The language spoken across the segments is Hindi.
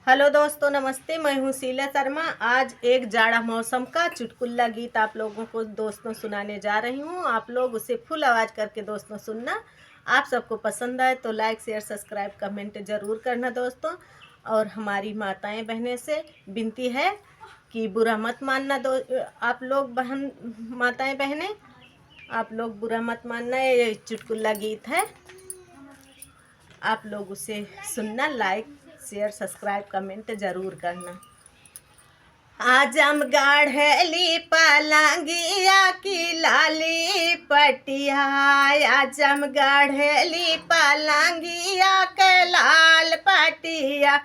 हेलो दोस्तों, नमस्ते। मैं हूँ शीला शर्मा। आज एक जाड़ा मौसम का चुटकुला गीत आप लोगों को दोस्तों सुनाने जा रही हूँ। आप लोग उसे फुल आवाज़ करके दोस्तों सुनना। आप सबको पसंद आए तो लाइक शेयर सब्सक्राइब कमेंट ज़रूर करना दोस्तों। और हमारी माताएं बहनें से विनती है कि बुरा मत मानना। आप लोग बहन माताएं बहनें, आप लोग बुरा मत मानना। ये चुटकुला गीत है, आप लोग उसे सुनना। लाइक शेयर सब्सक्राइब कमेंट जरूर करना। आजमगढ़ ली पलंगिया की लाली पटिया, आजमगढ़ ली पलंगिया के लाल पटिया।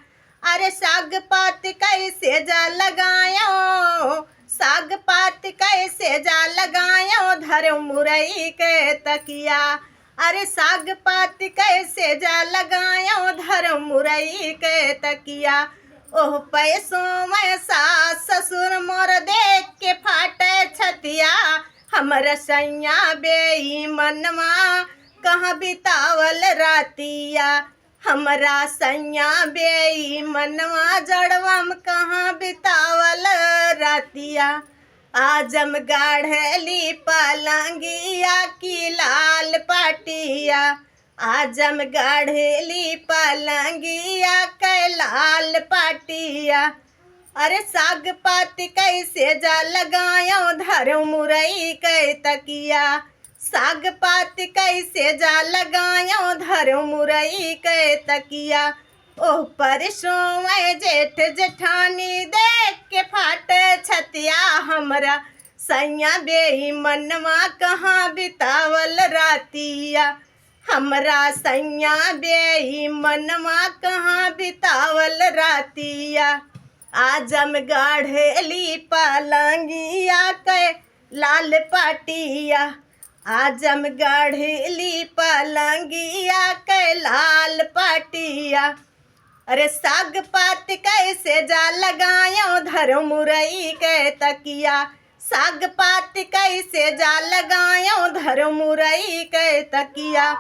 अरे साग पात कैसे जा लगायो, साग पात कैसे जा लगायो, धर मुरई के तकिया। अरे साग पात कैसे जा लगायो, धर मुरई के तकिया। ओह पैसों में सास ससुर मोर देख के फाटे छतिया। हमर सैया बेईमनवा कहाँ बितावल रातिया, हमरा सैया बेईमनवा जड़वम कहाँ बितावल रातिया। आजमगढ़ ली पलंगिया की लाल पटिया, आजमगढ़ ली पलंगिया के लाल पटिया। अरे साग पात कैसे जा लगायो, धर मुरई के तकिया। साग पात कैसे जा लगायो, धर मुरई के तकिया। ओह परसों मैं जेठ जेठानी देख के फाटे छतिया। हमरा सैया बेईमनवा कहाँ बितावल रातिया, हमरा सैया बेईमनवा कहाँ बितावल रातिया। आजमगढ़ ली पलंगिया के लाल पटिया, आजमगढ़ ली पलंगिया के लाल पटिया। अरे साग पात कैसे जा लगायो, धर मुरई के तकिया। साग पात कैसे जा लगायो, धर मुरई के तकिया।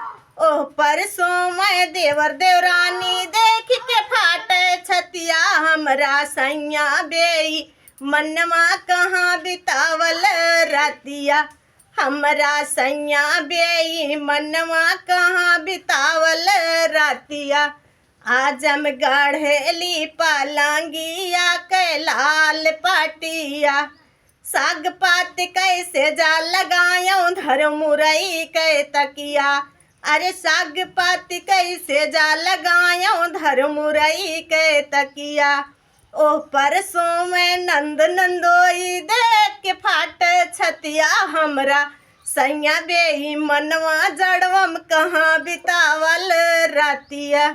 ओह परसों मैं देवर देवरानी देख के फाटे छतिया। हमरा सैया बेईमनवा कहाँ बितावल रातिया, हमरा सैया बेईमनवा कहाँ बितावल रातिया। आजमगढ़ ली पलंगिया के लाल पटिया, साग पात कैसे जा लगायो, धर मुरई के तकिया। अरे साग पात कैसे जा लगायो, धर मुरई के तकिया। ओह परसों में नंद नंदोई देख के फाटे छतिया। हमरा सैया बेईमनवा जड़वम कहाँ बितावल रातिया।